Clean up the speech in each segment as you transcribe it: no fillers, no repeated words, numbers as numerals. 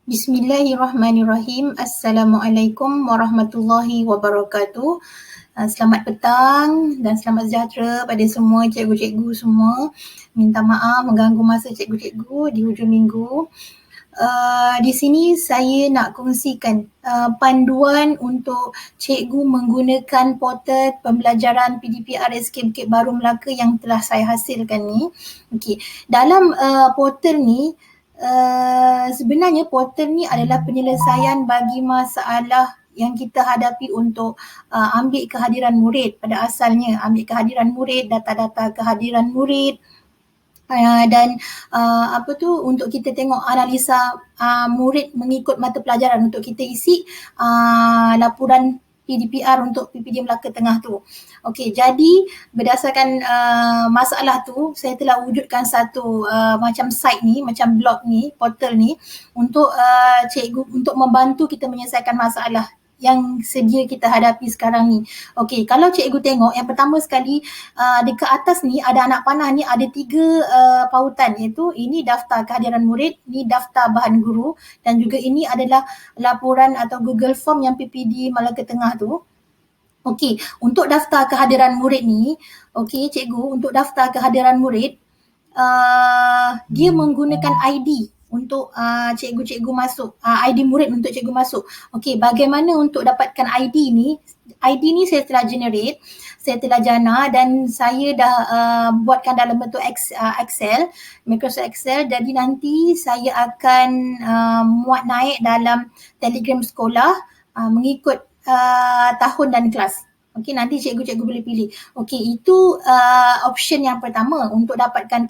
Bismillahirrahmanirrahim. Assalamualaikum warahmatullahi wabarakatuh. Selamat petang dan selamat sejahtera pada semua cikgu-cikgu semua. Minta maaf mengganggu masa cikgu-cikgu di hujung minggu. Di sini saya nak kongsikan panduan untuk cikgu menggunakan portal pembelajaran PDPR SK Bukit Baru Melaka yang telah saya hasilkan ni. Okey, dalam portal ni sebenarnya portal ni adalah penyelesaian bagi masalah yang kita hadapi untuk ambil kehadiran murid pada asalnya, ambil kehadiran murid, data-data kehadiran murid, dan untuk kita tengok analisa murid mengikut mata pelajaran untuk kita isi laporan PDPR untuk PPD Melaka Tengah tu. Okey, jadi berdasarkan masalah tu, saya telah wujudkan satu macam site ni, macam blog ni, portal ni untuk cikgu, untuk membantu kita menyelesaikan masalah yang sedia kita hadapi sekarang ni. Okey, kalau cikgu tengok yang pertama sekali dekat atas ni ada anak panah ni, ada 3 pautan, iaitu ini daftar kehadiran murid, ini daftar bahan guru dan juga ini adalah laporan atau Google Form yang PPD Melaka Tengah tu. Okey, untuk daftar kehadiran murid ni, okey cikgu, untuk daftar kehadiran murid dia menggunakan ID untuk cikgu-cikgu masuk, ID murid untuk cikgu masuk. Okey, bagaimana untuk dapatkan ID ni? ID ni saya telah generate, saya telah jana dan saya dah buatkan dalam bentuk Excel, Microsoft Excel. Jadi nanti saya akan muat naik dalam Telegram sekolah mengikut tahun dan kelas. Okey, nanti cikgu-cikgu boleh pilih. Okey, itu option yang pertama untuk dapatkan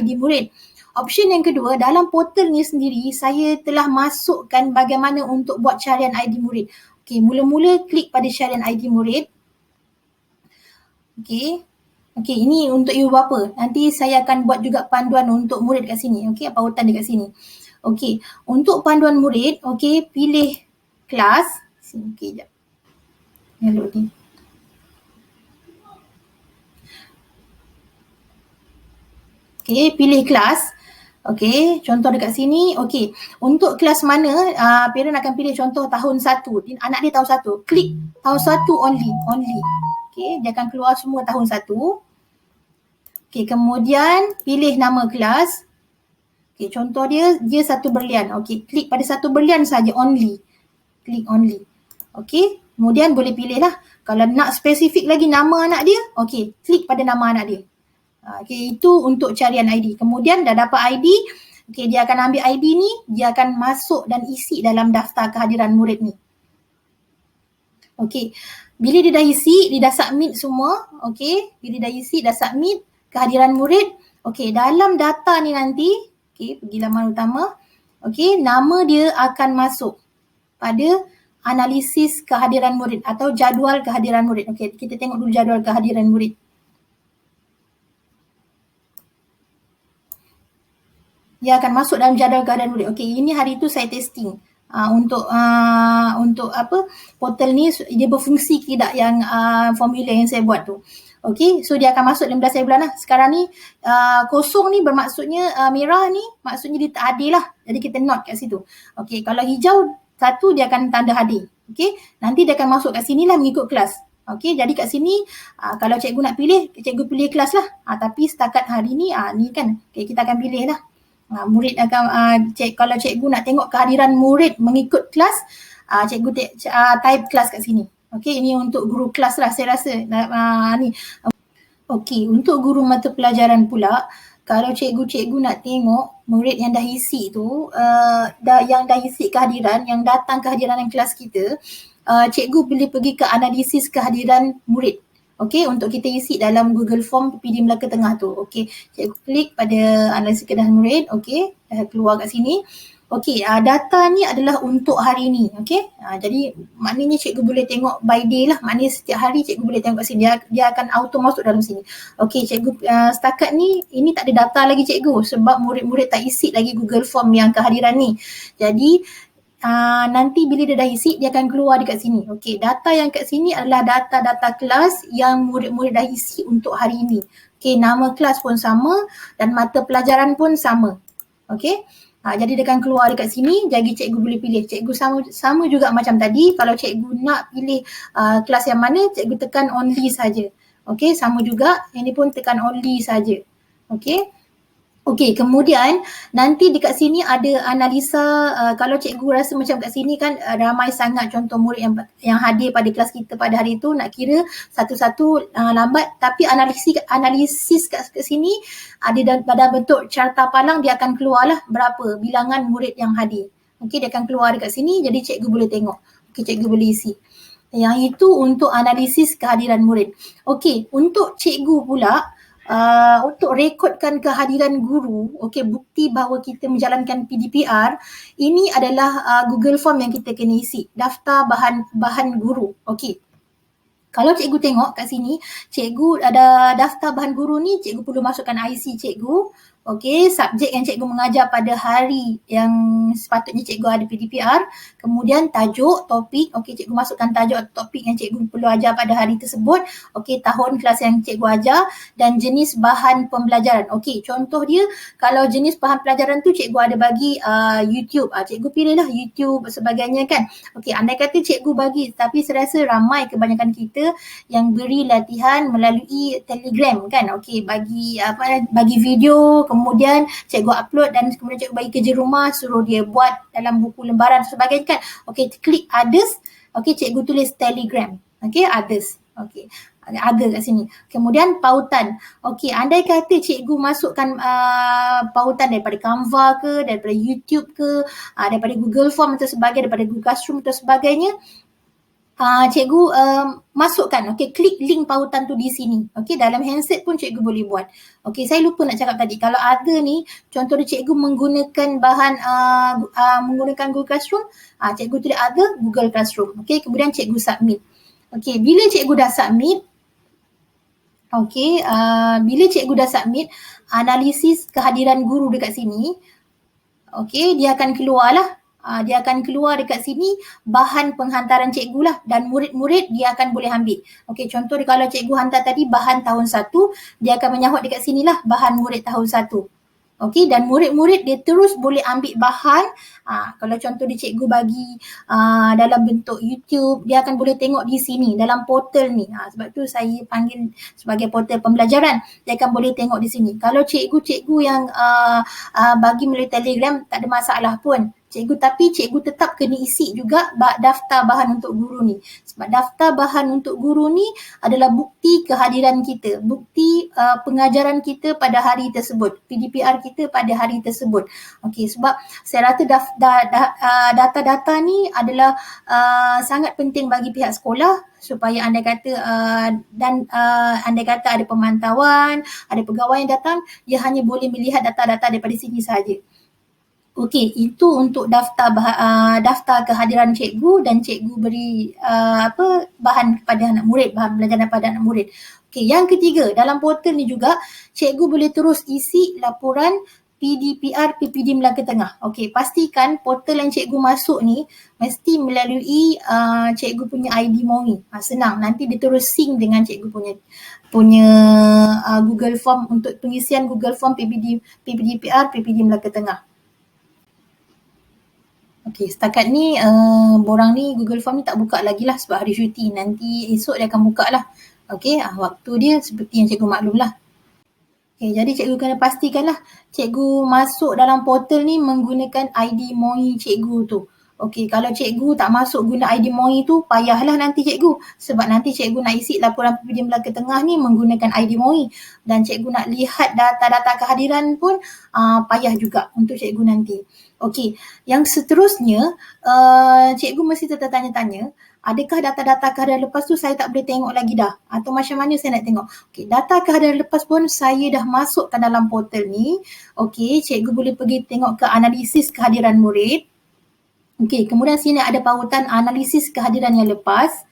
ID murid. Option yang kedua, dalam portal ni sendiri saya telah masukkan bagaimana untuk buat carian ID murid. Okey, mula-mula klik pada carian ID murid. Okey, ini untuk ibu bapa. Nanti saya akan buat juga panduan untuk murid kat sini. Okey, pautan dekat sini. Okey, untuk panduan murid, okey, pilih kelas. Okey, jap. Hello ni. Okey, pilih kelas. Okey, contoh dekat sini. Okey, untuk kelas mana, parent akan pilih contoh tahun 1. Anak dia tahun 1. Klik tahun 1 only. Okey, dia akan keluar semua tahun 1. Okey, kemudian pilih nama kelas. Okey, contoh dia satu berlian. Okey, klik pada satu berlian saja, only. Klik only. Okey, kemudian boleh pilih lah. Kalau nak spesifik lagi nama anak dia, okey, klik pada nama anak dia. Okey, itu untuk carian ID. Kemudian dah dapat ID, okey, dia akan ambil ID ni, dia akan masuk dan isi dalam daftar kehadiran murid ni. Okey, bila dia dah isi, dia dah submit semua. Okey, bila dah isi, dah submit kehadiran murid. Okey, dalam data ni nanti, okey, pergi laman utama. Okey, nama dia akan masuk pada analisis kehadiran murid atau jadual kehadiran murid. Okey, kita tengok dulu jadual kehadiran murid. Dia akan masuk dalam jadual kehadiran murid. Okey, ini hari tu saya testing untuk portal ni dia berfungsi tidak yang formula yang saya buat tu. Okey, so dia akan masuk dalam belas bulan lah. Sekarang ni kosong ni bermaksudnya merah ni maksudnya dia tak hadir lah. Jadi kita note kat situ. Okey, kalau hijau satu dia akan tanda hadir. Okey, nanti dia akan masuk kat sini lah mengikut kelas. Okey, jadi kat sini kalau cikgu nak pilih, cikgu pilih kelas lah. Tapi setakat hari ni ni kan, okay, kita akan pilih lah. Murid akan kalau cikgu nak tengok kehadiran murid mengikut kelas, cikgu type kelas kat sini. Okey, ini untuk guru kelas lah saya rasa. Ni. Okey, untuk guru mata pelajaran pula, kalau cikgu-cikgu nak tengok murid yang dah isi tu, yang dah isi kehadiran, yang datang kehadiran yang kelas kita, cikgu boleh pergi ke analisis kehadiran murid. Okey, untuk kita isi dalam Google Form PPD Melaka Tengah tu. Okey, cikgu klik pada analisis kehadiran murid. Okey, keluar kat sini. Okey, data ni adalah untuk hari ni. Okey, jadi maknanya cikgu boleh tengok by day lah. Maknanya setiap hari cikgu boleh tengok kat sini. Dia akan auto masuk dalam sini. Okey, cikgu setakat ni, ini tak ada data lagi cikgu sebab murid-murid tak isi lagi Google Form yang kehadiran ni. Jadi nanti bila dia dah isi, dia akan keluar dekat sini. Okey, data yang kat sini adalah data-data kelas yang murid-murid dah isi untuk hari ini. Okey, nama kelas pun sama dan mata pelajaran pun sama. Okey, Jadi dia akan keluar dekat sini, jadi cikgu boleh pilih. Cikgu sama juga macam tadi, kalau cikgu nak pilih kelas yang mana, cikgu tekan only saja. Okey, sama juga, ini pun tekan only saja. Okey. Okey, kemudian nanti dekat sini ada analisa, kalau cikgu rasa macam kat sini kan ramai sangat contoh murid yang hadir pada kelas kita pada hari itu, nak kira satu-satu lambat, tapi analisis kat sini ada pada bentuk carta palang, dia akan keluarlah berapa bilangan murid yang hadir. Okey, dia akan keluar dekat sini, jadi cikgu boleh tengok. Okey, cikgu boleh isi. Yang itu untuk analisis kehadiran murid. Okey, untuk cikgu pula, untuk rekodkan kehadiran guru, okey, bukti bahawa kita menjalankan PDPR, ini adalah Google Form yang kita kena isi, daftar bahan guru. Okey. Kalau cikgu tengok kat sini, cikgu ada daftar bahan guru ni, cikgu perlu masukkan IC cikgu, okey, subjek yang cikgu mengajar pada hari yang sepatutnya cikgu ada PDPR, kemudian tajuk, topik, okey, cikgu masukkan tajuk atau topik yang cikgu perlu ajar pada hari tersebut, okey, tahun kelas yang cikgu ajar dan jenis bahan pembelajaran. Okey, contoh dia, kalau jenis bahan pelajaran tu cikgu ada bagi YouTube, cikgu pilihlah YouTube sebagainya kan. Okey, andai kata cikgu bagi, tapi saya rasa ramai kebanyakan kita yang beri latihan melalui Telegram kan. Okey, bagi video, kemudian cikgu upload dan kemudian cikgu bagi kerja rumah, suruh dia buat dalam buku lembaran dan sebagainya kan. Okey, klik others. Okey, cikgu tulis Telegram. Okey, others. Okey, ada kat sini. Kemudian pautan. Okey, andai kata cikgu masukkan pautan daripada Canva ke, daripada YouTube ke, daripada Google Form atau sebagainya, daripada Google Classroom atau sebagainya, cikgu masukkan, okey, klik link pautan tu di sini. Okey, dalam handset pun cikgu boleh buat. Okey, saya lupa nak cakap tadi, kalau ada ni, contoh dia cikgu menggunakan bahan menggunakan Google Classroom, cikgu tulis ada Google Classroom. Okey, kemudian cikgu submit. Okey, bila cikgu dah submit, okey, bila cikgu dah submit, analisis kehadiran guru dekat sini, okey, dia akan keluarlah. Dia akan keluar dekat sini bahan penghantaran cikgu lah, dan murid-murid dia akan boleh ambil. Okey, contoh dia kalau cikgu hantar tadi bahan tahun 1, dia akan menyahut dekat sini lah bahan murid tahun 1. Okey, dan murid-murid dia terus boleh ambil bahan. Kalau contoh dia cikgu bagi dalam bentuk YouTube, dia akan boleh tengok di sini dalam portal ni. Sebab tu saya panggil sebagai portal pembelajaran. Dia akan boleh tengok di sini. Kalau cikgu-cikgu yang bagi melalui Telegram, tak ada masalah pun. Tapi cikgu tetap kena isi juga daftar bahan untuk guru ni. Sebab daftar bahan untuk guru ni adalah bukti kehadiran kita, bukti pengajaran kita pada hari tersebut, PDPR kita pada hari tersebut. Okey, sebab saya rasa data-data ni adalah sangat penting bagi pihak sekolah, supaya andai kata andai kata ada pemantauan, ada pegawai yang datang, dia hanya boleh melihat data-data daripada sini sahaja. Okey, itu untuk daftar kehadiran cikgu, dan cikgu beri bahan kepada anak murid, bahan belajaran pada anak murid. Okey, yang ketiga, dalam portal ni juga cikgu boleh terus isi laporan PDPR PPD Melaka Tengah. Okey, pastikan portal yang cikgu masuk ni mesti melalui cikgu punya ID MOI. Senang, nanti dia terus sync dengan cikgu punya Google Form untuk pengisian Google Form PDPR PPD Melaka Tengah. Okey, setakat ni borang ni Google Form ni tak buka lagi lah sebab hari cuti. Nanti esok dia akan buka lah. Okey, waktu dia seperti yang cikgu maklum lah. Okey, jadi cikgu kena pastikan lah cikgu masuk dalam portal ni menggunakan ID MOI cikgu tu. Okey, kalau cikgu tak masuk guna ID MOI tu, payahlah nanti cikgu. Sebab nanti cikgu nak isi laporan PPD Melaka Tengah ni menggunakan ID MOI. Dan cikgu nak lihat data-data kehadiran pun payah juga untuk cikgu nanti. Okey, yang seterusnya, cikgu mesti tertanya-tanya, adakah data-data kehadiran lepas tu saya tak boleh tengok lagi dah? Atau macam mana saya nak tengok? Okey, data kehadiran lepas pun saya dah masukkan dalam portal ni. Okey, cikgu boleh pergi tengok ke analisis kehadiran murid. Okey, kemudian sini ada pautan analisis kehadiran yang lepas.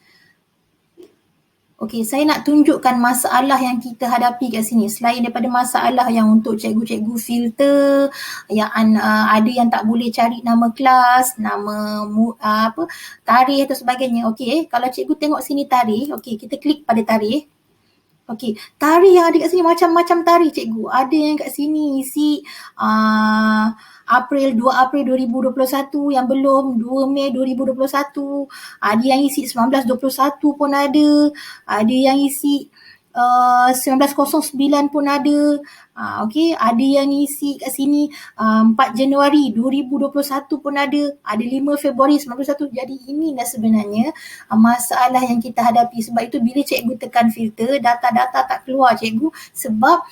Okey, saya nak tunjukkan masalah yang kita hadapi kat sini. Selain daripada masalah yang untuk cikgu-cikgu filter, yang ada yang tak boleh cari nama kelas, nama tarikh atau sebagainya. Okey, kalau cikgu tengok sini tarikh, okey, kita klik pada tarikh. Okey, tarikh yang ada kat sini macam-macam tarikh cikgu. Ada yang kat sini isi April 2 April 2021 yang belum, 2 Mei 2021. Ada yang isi 1921 pun ada. Ada yang isi 1909 pun ada. Okey, ada yang isi kat sini 4 Januari 2021 pun ada. Ada 5 Februari 1991. Jadi inilah sebenarnya masalah yang kita hadapi. Sebab itu bila cikgu tekan filter, data-data tak keluar cikgu sebab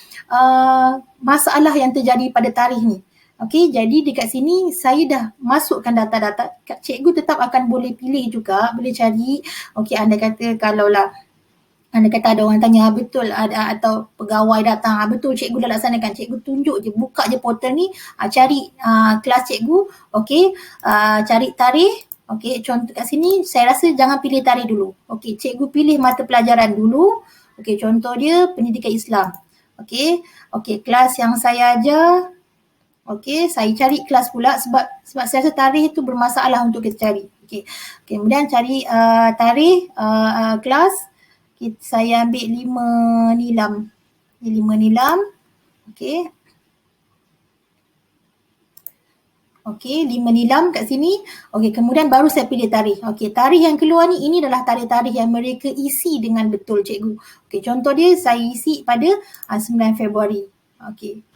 masalah yang terjadi pada tarikh ni. Okey, jadi dekat sini saya dah masukkan data-data. Cikgu tetap akan boleh pilih juga, boleh cari. Okey, anda kata kalaulah anda kata ada orang tanya betul ada atau pegawai datang, betul cikgu dah laksanakan, cikgu tunjuk je, buka je portal ni, cari kelas cikgu, okey, cari tarikh. Okey, contoh kat sini saya rasa jangan pilih tarikh dulu. Okey, cikgu pilih mata pelajaran dulu. Okey, contoh dia pendidikan Islam. Okey, kelas yang saya ajar. Okey, saya cari kelas pula sebab saya rasa tarikh itu bermasalah untuk kita cari. Okey, kemudian cari tarikh kelas. Saya ambil 5 nilam. 5 nilam. Okey. Okey, 5 nilam kat sini. Okey, kemudian baru saya pilih tarikh. Okey, tarikh yang keluar ni, ini adalah tarikh-tarikh yang mereka isi dengan betul cikgu. Okey, contoh dia saya isi pada 9 Februari. Okey.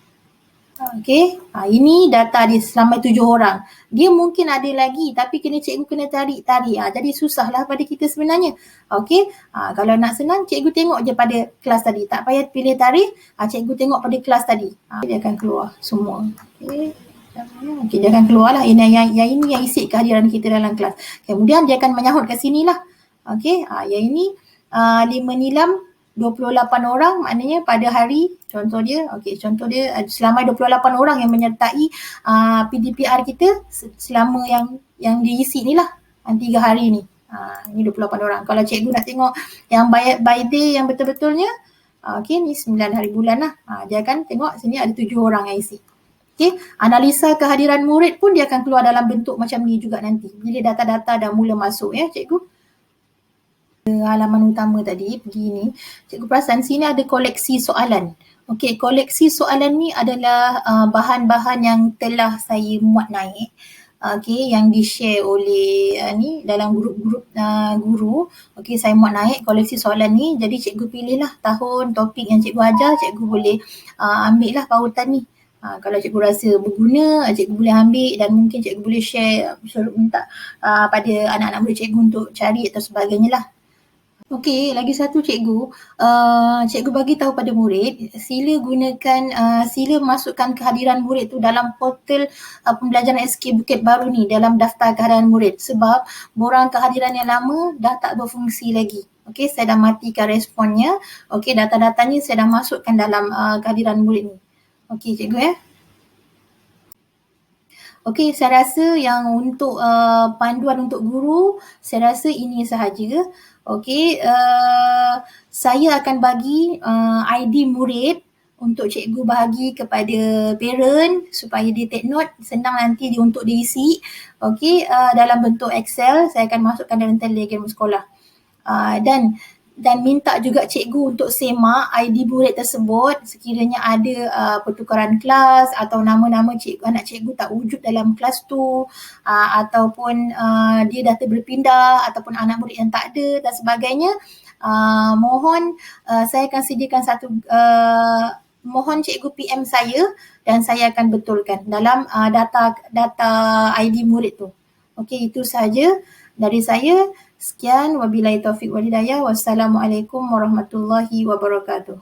Okey, ini data dia selama 7 orang. Dia mungkin ada lagi tapi cikgu kena tarik. Jadi susahlah pada kita sebenarnya. Okey, kalau nak senang cikgu tengok je pada kelas tadi. Tak payah pilih tarikh, cikgu tengok pada kelas tadi. Dia akan keluar semua. Okey, dia akan keluar lah. Ini yang isi kehadiran kita dalam kelas. Kemudian dia akan menyahut kat sini lah. Okey, yang ini 5 nilam 28 orang, maknanya pada hari, contoh dia selama 28 orang yang menyertai PDPR kita selama yang diisi ni lah 3 hari ni. Ni 28 orang. Kalau cikgu nak tengok yang by day yang betul-betulnya, okey, ni 9 hari bulan lah. Dia akan tengok sini ada 7 orang yang isi. Okey, analisa kehadiran murid pun dia akan keluar dalam bentuk macam ni juga nanti. Bila data-data dah mula masuk ya cikgu. Halaman utama tadi, pergi ni, cikgu perasan sini ada koleksi soalan. Okey, koleksi soalan ni adalah bahan-bahan yang telah saya muat naik. Okey, yang di-share oleh ni dalam grup-grup guru. Okey, saya muat naik koleksi soalan ni. Jadi cikgu pilihlah tahun, topik yang cikgu ajar, cikgu boleh ambil lah pautan ni. Kalau cikgu rasa berguna, cikgu boleh ambil dan mungkin cikgu boleh share, suruh minta pada anak-anak murid cikgu untuk cari atau sebagainya lah. Okey, lagi satu cikgu, cikgu bagi tahu pada murid, sila masukkan kehadiran murid tu dalam portal pembelajaran SK Bukit Baru ni dalam daftar kehadiran murid sebab borang kehadiran yang lama dah tak berfungsi lagi. Okey, saya dah matikan responnya. Okey, data-datanya saya dah masukkan dalam kehadiran murid ni. Okey cikgu ya. Okey, saya rasa yang untuk panduan untuk guru, saya rasa ini sahaja. Okey, saya akan bagi ID murid untuk cikgu bahagi kepada parent supaya dia take note, senang nanti dia untuk diisi. Okey, dalam bentuk Excel, saya akan masukkan dalam Telegram sekolah. Dan minta juga cikgu untuk semak ID murid tersebut sekiranya ada pertukaran kelas atau nama-nama anak cikgu tak wujud dalam kelas tu, ataupun dia dah berpindah ataupun anak murid yang tak ada dan sebagainya. Mohon saya akan sediakan satu mohon cikgu PM saya dan saya akan betulkan dalam data ID murid tu. Okey, itu sahaja dari saya. Sekian, wabillahi taufiq wal hidayah. Wassalamualaikum warahmatullahi wabarakatuh.